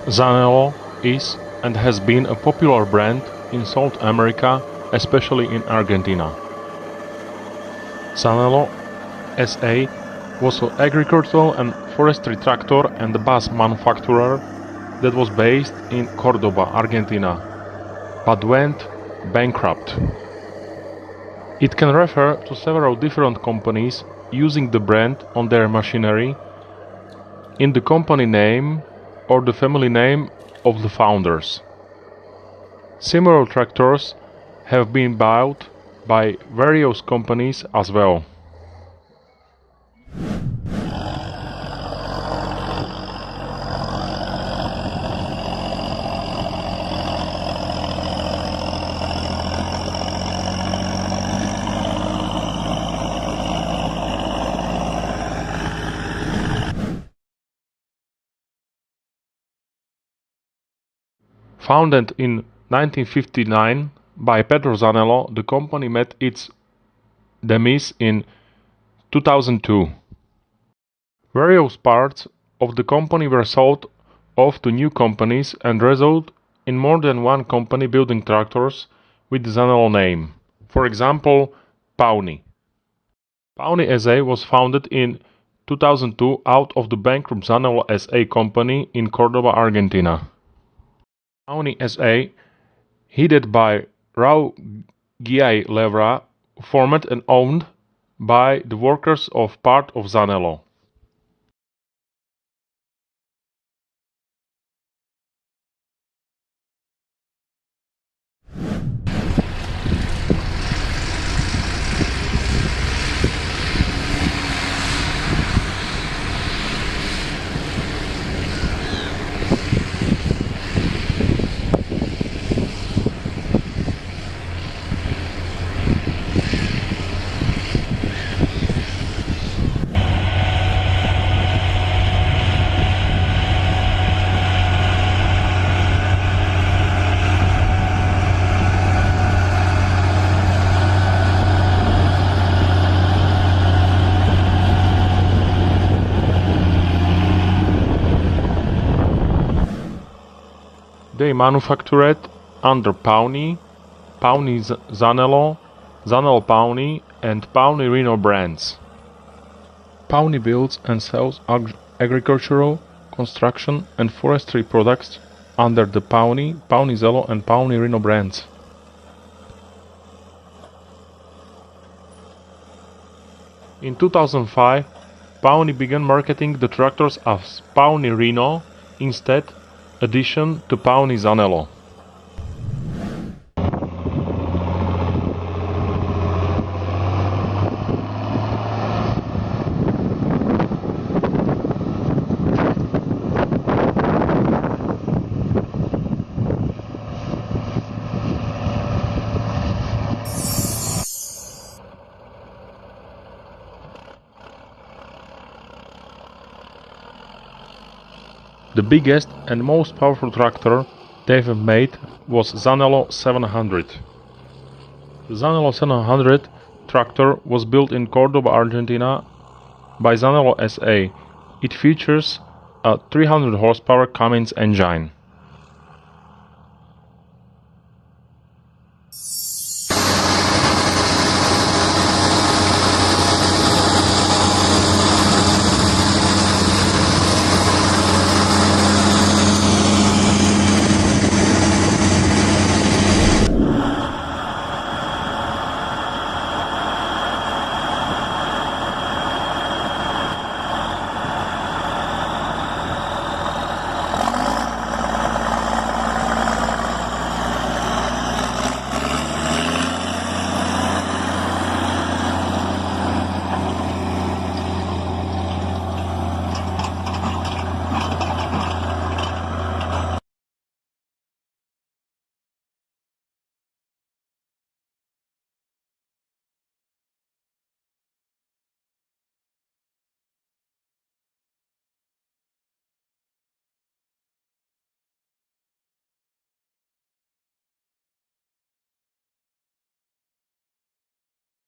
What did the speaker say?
Zanello is and has been a popular brand in South America, especially in Argentina. Zanello S.A. was an agricultural and forestry tractor and bus manufacturer that was based in Cordoba, Argentina, but went bankrupt. It can refer to several different companies using the brand on their machinery in the company name or the family name of the founders. Similar tractors have been bought by various companies as well. Founded in 1959 by Pedro Zanello, the company met its demise in 2002. Various parts of the company were sold off to new companies and resulted in more than one company building tractors with the Zanello name. For example, Pawnee. Pawnee S.A. was founded in 2002 out of the bankrupt Zanello S.A. company in Cordoba, Argentina. Pawnee S.A., headed by Raul Levra, formed and owned by the workers of part of Zanello. They manufactured under Pawnee, Pawnee Zanello, Zanello Pawnee, and Pawnee Reno brands. Pawnee builds and sells agricultural, construction, and forestry products under the Pawnee, Pawnee Zanello, and Pawnee Reno brands. In 2005, Pawnee began marketing the tractors as Pawnee Reno instead addition to Pawnee Zanello. The biggest and most powerful tractor they have made was Zanello 700. The Zanello 700 tractor was built in Cordoba, Argentina by Zanello S.A. It features a 300 horsepower Cummins engine.